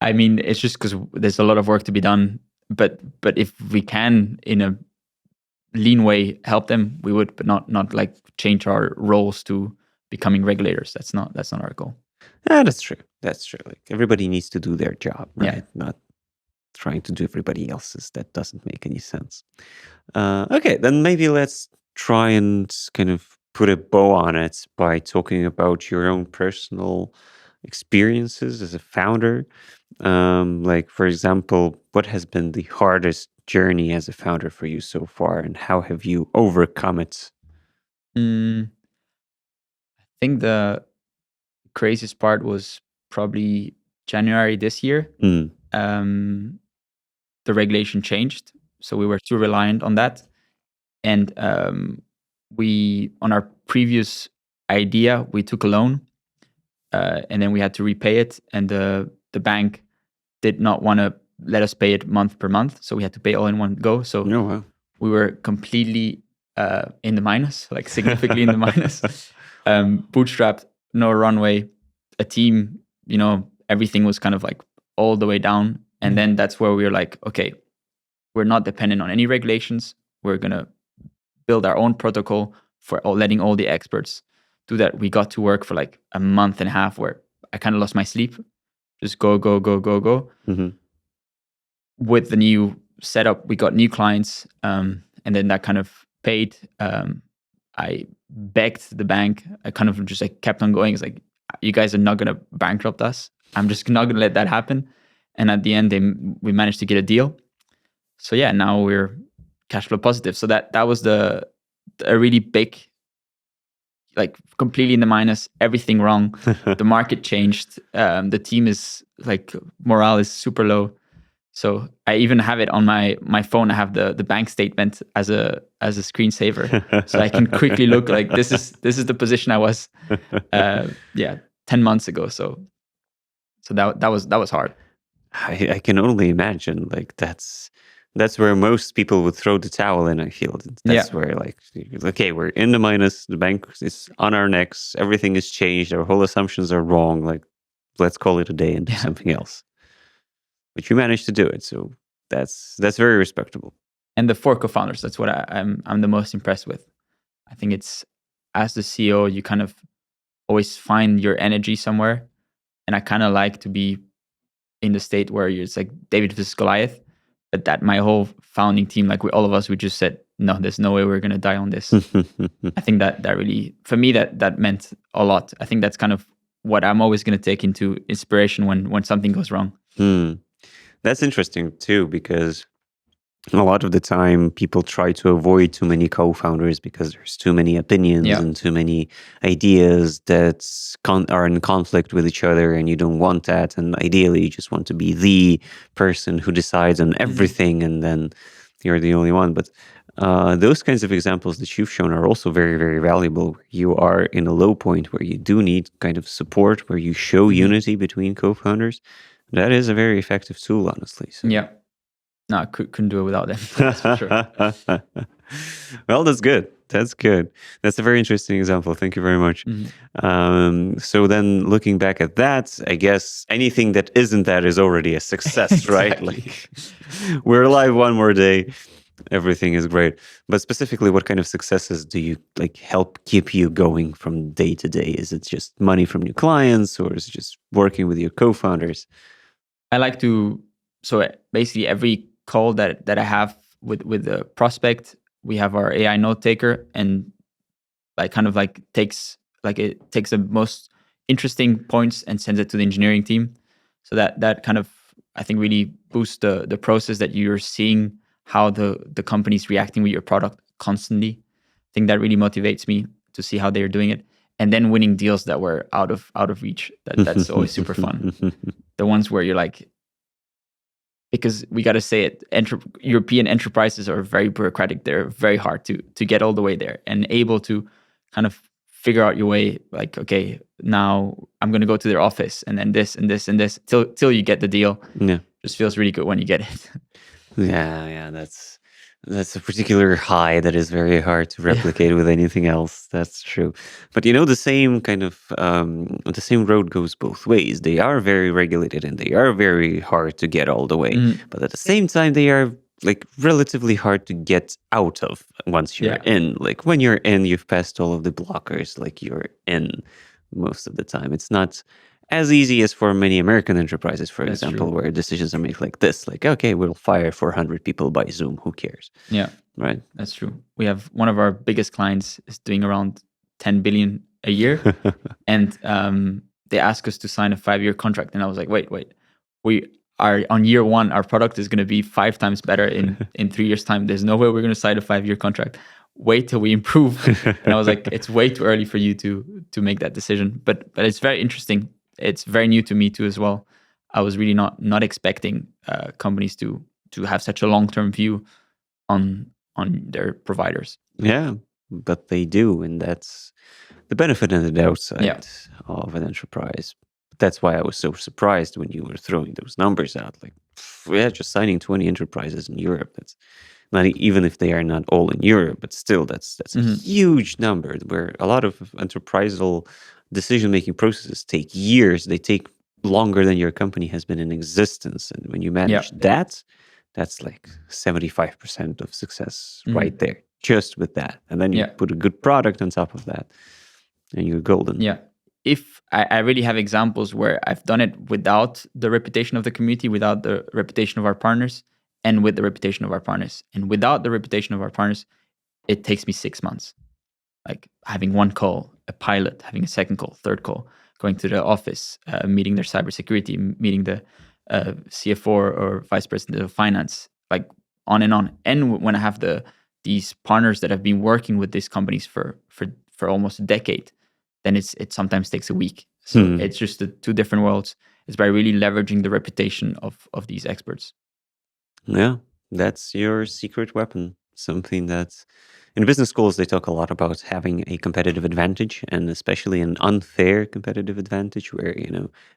I mean, it's just because there's a lot of work to be done. But if we can, in a lean way, help them, we would, but not like change our roles to becoming regulators. That's not our goal. Yeah, that's true. That's true. Like everybody needs to do their job, right? Yeah. Not trying to do everybody else's. That doesn't make any sense. Okay, then maybe let's try and kind of put a bow on it by talking about your own personal experiences as a founder. Like, for example, what has been the hardest journey as a founder for you so far, and how have you overcome it? I think the craziest part was probably January this year. The regulation changed, so we were too reliant on that. And we, on our previous idea, we took a loan, and then we had to repay it. And the bank did not want to let us pay it month per month, so we had to pay all in one go. So Oh, wow. we were completely in the minus, like significantly in the minus. Bootstrapped, no runway, a team, everything was kind of like all the way down. And then that's where we were like, okay, we're not dependent on any regulations. We're going to build our own protocol for letting all the experts do that. We got to work for like a month and a half where I kind of lost my sleep. Just go. With the new setup, we got new clients, and then that kind of paid. I begged the bank. I kind of just like kept on going. It's like, you guys are not going to bankrupt us. I'm just not going to let that happen. And at the end, we managed to get a deal. So yeah, now we're cash flow positive. So that was a really big, like completely in the minus, everything wrong. The market changed. The team is like, morale is super low. So I even have it on my phone. I have the bank statement as a screensaver, so I can quickly look like this is the position I was 10 months ago. So that was hard. I can only imagine. Like that's where most people would throw the towel in. I feel that's where like, okay, we're in the minus. The bank is on our necks. Everything is changed. Our whole assumptions are wrong. Like, let's call it a day and do something else. But you managed to do it, so that's very respectable. And the 4 co-founders, that's what I'm the most impressed with. I think it's, as the CEO, you kind of always find your energy somewhere, and I kind of like to be in the state where it's like David versus Goliath, but that my whole founding team, like all of us, we just said, no, there's no way we're gonna die on this. I think that really, for me, that meant a lot. I think that's kind of what I'm always gonna take into inspiration when something goes wrong. That's interesting too, because a lot of the time people try to avoid too many co-founders because there's too many opinions and too many ideas that are in conflict with each other, and you don't want that. And ideally, you just want to be the person who decides on everything, and then you're the only one. But those kinds of examples that you've shown are also very, very valuable. You are in a low point where you do need kind of support, where you show unity between co-founders. That is a very effective tool, honestly. So. Yeah. No, I couldn't do it without them. That's for sure. Well, that's good. That's good. That's a very interesting example. Thank you very much. So then looking back at that, I guess anything that isn't that is already a success, right? Like, we're alive one more day. Everything is great. But specifically, what kind of successes do you like help keep you going from day to day? Is it just money from new clients, or is it just working with your co-founders? I like to, so basically every call that I have with the prospect, we have our AI note taker, and like kind of like takes the most interesting points and sends it to the engineering team. So that kind of, I think, really boosts the process, that you're seeing how the company's reacting with your product constantly. I think that really motivates me to see how they're doing it. And then winning deals that were out of reach. That's always super fun. The ones where you're like, because we got to say it, European enterprises are very bureaucratic. They're very hard to get all the way there, and able to kind of figure out your way. Like, okay, now I'm going to go to their office, and then this and this and this till you get the deal. Yeah, just feels really good when you get it. Yeah, That's a particular high that is very hard to replicate with anything else. That's true. But the same kind of the same road goes both ways. They are very regulated and they are very hard to get all the way. But at the same time, they are like relatively hard to get out of once you're in. Like when you're in, you've passed all of the blockers. Like you're in most of the time. It's not as easy as for many American enterprises, for example, where decisions are made like this. Like, okay, we'll fire 400 people by Zoom. Who cares? Yeah. Right. That's true. We have one of our biggest clients is doing around 10 billion a year. And they asked us to sign a 5-year contract. And I was like, wait. We are on year 1. Our product is going to be 5 times better in 3 years' time. There's no way we're going to sign a 5-year contract. Wait till we improve. And I was like, it's way too early for you to make that decision. But it's very interesting. It's very new to me too as well. I was really not expecting companies to have such a long-term view on their providers. Yeah, but they do, and that's the benefit and the downside of an enterprise. That's why I was so surprised when you were throwing those numbers out. Like, just signing 20 enterprises in Europe. That's not even if they are not all in Europe, but still, that's a huge number. Where a lot of enterprisal decision-making processes take years. They take longer than your company has been in existence, and when you manage that, that's like 75% of success right there, just with that. And then you put a good product on top of that, and you're golden. Yeah. If I really have examples where I've done it without the reputation of the community, without the reputation of our partners, and with the reputation of our partners. And without the reputation of our partners, it takes me 6 months. Like having one call, a pilot, having a second call, third call, going to the office, meeting their cybersecurity, meeting the CFO or vice president of finance, like on and on. And when I have these partners that have been working with these companies for almost a decade, then it sometimes takes a week. So it's just the 2 different worlds. It's by really leveraging the reputation of these experts. Yeah, that's your secret weapon. Something that's in business schools, they talk a lot about having a competitive advantage, and especially an unfair competitive advantage, where,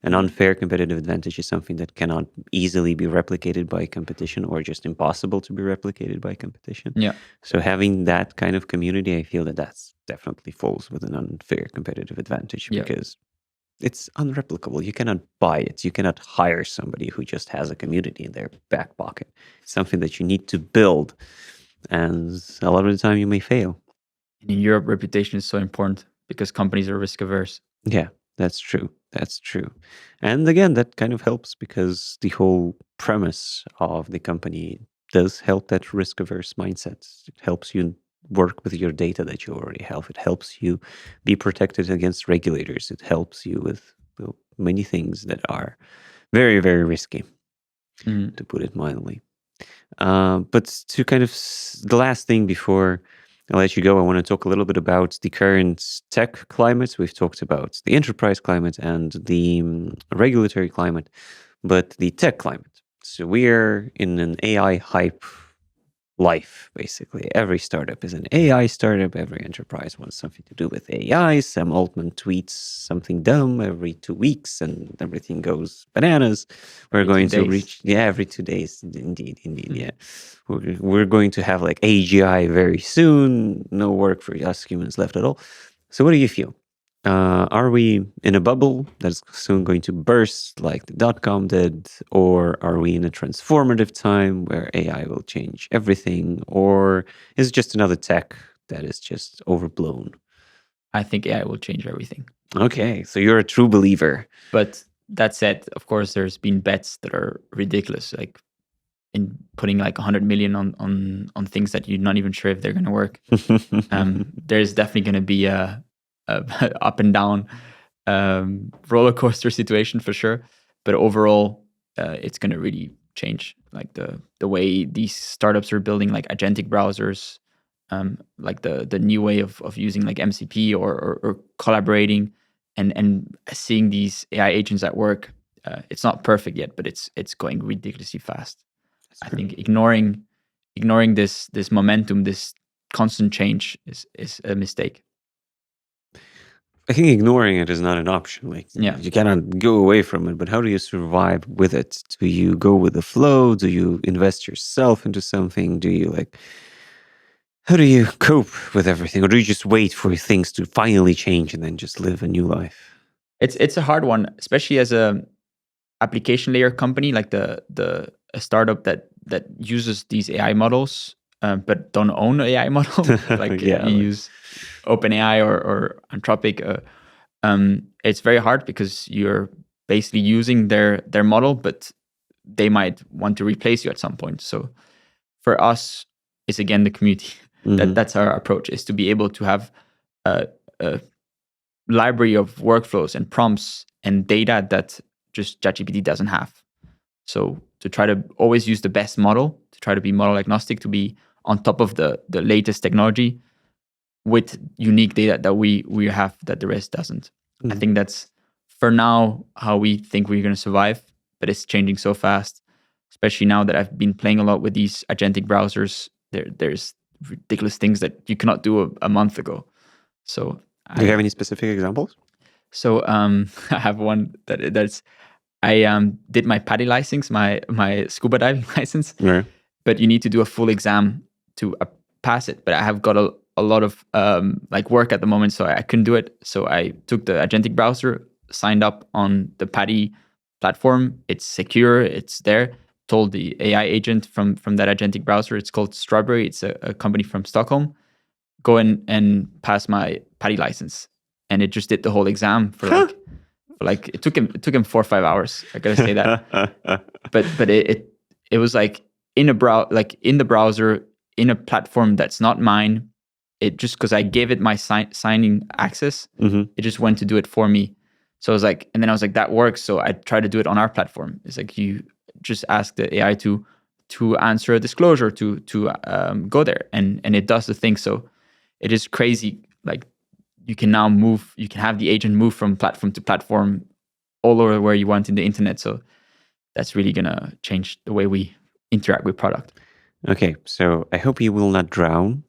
an unfair competitive advantage is something that cannot easily be replicated by competition, or just impossible to be replicated by competition. Yeah. So having that kind of community, I feel that's definitely falls with an unfair competitive advantage, because it's unreplicable. You cannot buy it. You cannot hire somebody who just has a community in their back pocket. It's something that you need to build. And a lot of the time you may fail. And in Europe, reputation is so important because companies are risk averse. Yeah, that's true. That's true. And again, that kind of helps because the whole premise of the company does help that risk averse mindset. It helps you work with your data that you already have. It helps you be protected against regulators. It helps you with many things that are very, very risky, to put it mildly. But to kind of the last thing before I let you go, I want to talk a little bit about the current tech climate. We've talked about the enterprise climate and the regulatory climate, but the tech climate. So we're in an AI hype life, basically. Every startup is an AI startup. Every enterprise wants something to do with AI. Sam Altman tweets something dumb every 2 weeks and everything goes bananas. We're going to reach, every 2 days. Indeed, yeah. We're going to have like AGI very soon. No work for us humans left at all. So what do you feel? Are we in a bubble that's soon going to burst like the dot-com did? Or are we in a transformative time where AI will change everything? Or is it just another tech that is just overblown? I think AI will change everything. Okay, so you're a true believer. But that said, of course, there's been bets that are ridiculous, like in putting like 100 million on things that you're not even sure if they're going to work. There's definitely going to be a up and down roller coaster situation for sure, but overall it's going to really change like the way these startups are building like agentic browsers, like the new way of using like MCP or collaborating and seeing these AI agents at work. It's not perfect yet, but it's going ridiculously fast. I think ignoring this momentum, this constant change is a mistake. I think ignoring it is not an option. Like Yeah. you cannot go away from it, but how do you survive with it? Do you go with the flow? Do you invest yourself into something? Do you like, how do you cope with everything? Or do you just wait for things to finally change and then just live a new life? It's a hard one, especially as a application layer company, like a startup that uses these AI models, but don't own an AI model. Like Yeah, you like- use OpenAI or Anthropic. It's very hard because you're basically using their model, but they might want to replace you at some point. So for us, it's again the community. Mhm. That's our approach, is to be able to have a library of workflows and prompts and data that just ChatGPT doesn't have. So to try to always use the best model, to try to be model agnostic, to be on top of the latest technology with unique data that we have that the rest doesn't. I Mhm. think that's for now how we think we're going to survive, but it's changing so fast, especially now that I've been playing a lot with these agentic browsers. There's ridiculous things that you cannot do a month ago. So Do you have any specific examples? so I have one that's I did my PADI license, my scuba diving license, Yeah. but you need to do a full exam to pass it. But I have got a lot of like work at the moment, so I couldn't do it. So I took the agentic browser, signed up on the PADI platform. It's secure. It's there. Told the AI agent from that agentic browser. It's called Strawberry. It's a company from Stockholm. Go in and pass my PADI license, and it just did the whole exam for like it took him 4 or 5 hours. I gotta say that. But it was like in in the browser, in a platform that's not mine. It just, because I gave it my signing access, Mhm. it just went to do it for me. So I was like, and then I was like, that works. So I tried to do it on our platform. It's like you just ask the AI to answer a disclosure to go there, and it does the thing. So it is crazy. Like you can now move, you can have the agent move from platform to platform all over where you want in the internet. So that's really gonna change the way we interact with product. Okay, so I hope you will not drown,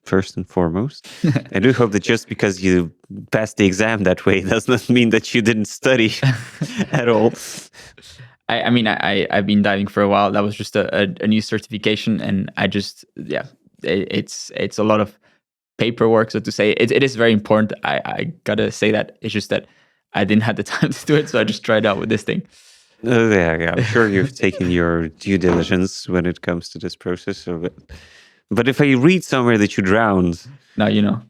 first and foremost. I do hope that just because you passed the exam that way does not mean that you didn't study at all. I mean, I've been diving for a while. That was just a new certification, and I just it's a lot of paperwork, so to say. It is very important. I gotta say that. It's just that I didn't have the time to do it, so I just tried out with this thing. Yeah, I'm sure you've taken your due diligence when it comes to this process. So, but if I read somewhere that you drowned, Now you know.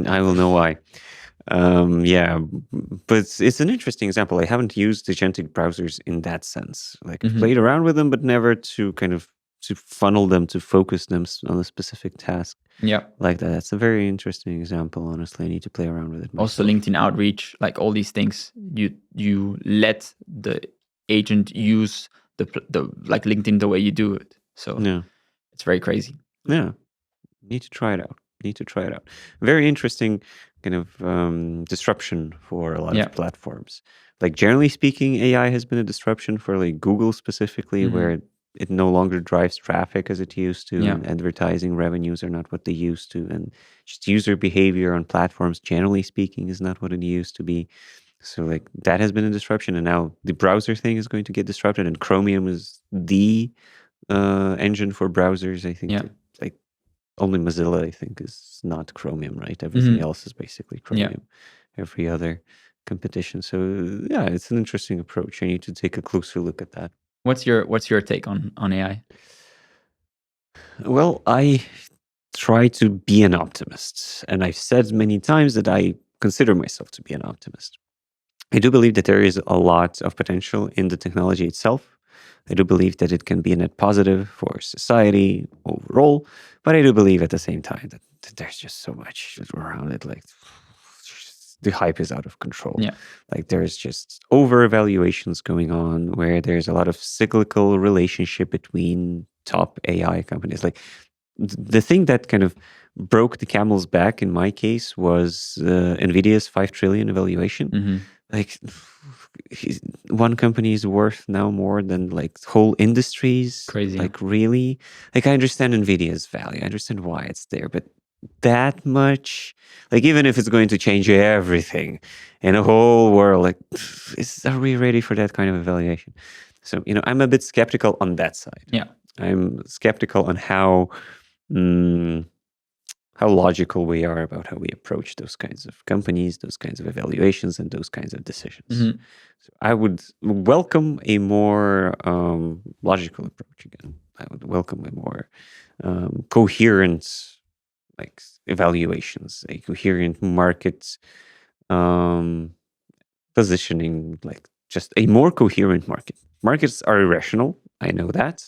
I will know why. Yeah, but it's an interesting example. I haven't used agentic browsers in that sense. Like I've played around with them, but never to kind of to funnel them, to focus them on a specific task Yeah. like that. That's a very interesting example. Honestly, I need to play around with it Also, myself. LinkedIn outreach, like all these things, you let the agent use the like LinkedIn the way you do it. So Yeah, it's very crazy. yeah. Need to try it out. Need to try it out. Very interesting kind of disruption for a lot Yeah. of platforms. Like generally speaking, AI has been a disruption for like Google specifically, where it no longer drives traffic as it used to, Yeah. and advertising revenues are not what they used to, and just user behavior on platforms, generally speaking, is not what it used to be. So like that has been a disruption, and now the browser thing is going to get disrupted, and Chromium is the engine for browsers. I think Yeah. that, like only Mozilla, I think, is not Chromium, right? Everything else is basically Chromium. Every other competition. So yeah, it's an interesting approach. I need to take a closer look at that. What's your take on AI? Well, I try to be an optimist, and I've said many times that I consider myself to be an optimist. I do believe that there is a lot of potential in the technology itself. I do believe that it can be a net positive for society overall, but I do believe at the same time that there's just so much around it. Like the hype is out of control. Yeah. Like there's just over evaluations going on where there's a lot of cyclical relationship between top AI companies. Like the thing that kind of broke the camel's back in my case was Nvidia's 5 trillion evaluation. Like one company is worth now more than like whole industries. Crazy. Like really, like I understand Nvidia's value. I understand why it's there, but that much. Like, even if it's going to change everything in a whole world, like, are we ready for that kind of evaluation? So, I'm a bit skeptical on that side. Yeah. I'm skeptical on how logical we are about how we approach those kinds of companies, those kinds of evaluations, and those kinds of decisions. Mhm. So I would welcome a more logical approach again. I would welcome a more coherent, like, evaluations, a coherent market positioning, like just a more coherent market. Markets are irrational. I know that.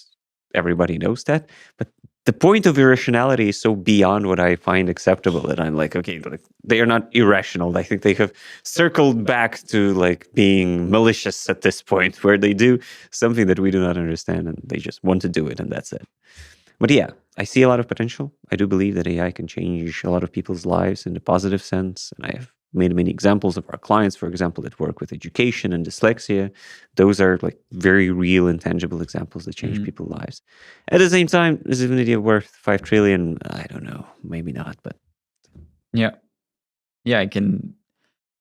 Everybody knows that. But the point of irrationality is so beyond what I find acceptable that I'm like, okay, like, they are not irrational. I think they have circled back to like being malicious at this point, where they do something that we do not understand and they just want to do it, and that's it. But yeah, I see a lot of potential. I do believe that AI can change a lot of people's lives in a positive sense. And I have made many examples of our clients, for example, that work with education and dyslexia. Those are like very real and tangible examples that change people's lives. At the same time, is an idea worth 5 trillion? I don't know. Maybe not, but Yeah. Yeah,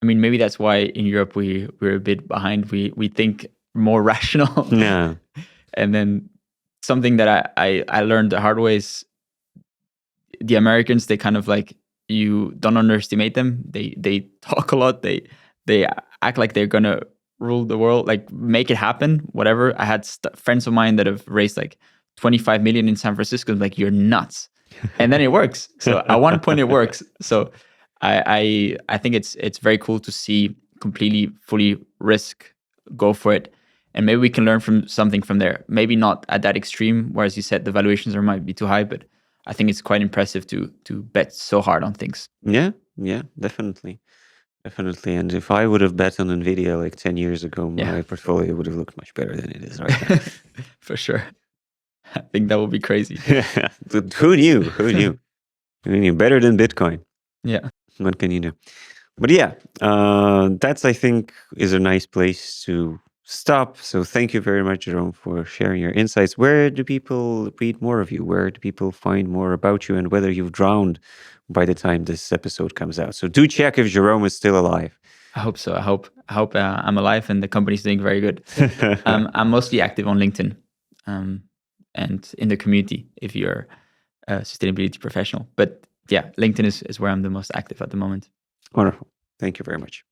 maybe that's why in Europe we're a bit behind. We think more rational. no. And then something that I learned the hard way is the Americans, they kind of like, you don't underestimate them. They talk a lot. They act like they're gonna rule the world, like make it happen, whatever. I had friends of mine that have raised like 25 million in San Francisco. I'm like, you're nuts. And then it works. So at one point it works. So I think it's very cool to see completely fully risk, go for it. And maybe we can learn from something from there. Maybe not at that extreme, where, as you said, the valuations might be too high, but I think it's quite impressive to bet so hard on things. Yeah, definitely. Definitely. And if I would have bet on Nvidia like 10 years ago, my portfolio would have looked much better than it is right now. For sure. I think that would be crazy. But who knew? Who knew? Who knew? Better than Bitcoin. Yeah. What can you do? But yeah, that's, I think, is a nice place to stop. So thank you very much, Jerome, for sharing your insights. Where do people read more of you? Where do people find more about you, and whether you've drowned by the time this episode comes out? So do check if Jerome is still alive. I hope so. I hope I'm alive and the company's doing very good. I'm mostly active on LinkedIn and in the community if you're a sustainability professional. But yeah, LinkedIn is where I'm the most active at the moment. Wonderful. Thank you very much.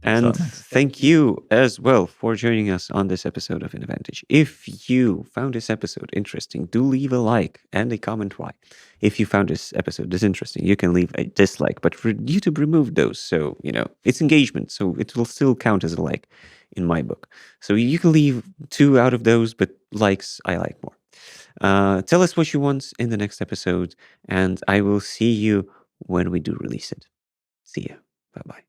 And thank you as well for joining us on this episode of Innovantage. If you found this episode interesting, do leave a like and a comment why. If you found this episode disinteresting, you can leave a dislike, but for YouTube removed those. So, it's engagement. So it will still count as a like in my book. So you can leave 2 out of those, but likes I like more. Tell us what you want in the next episode, and I will see you when we do release it. See ya. Bye-bye.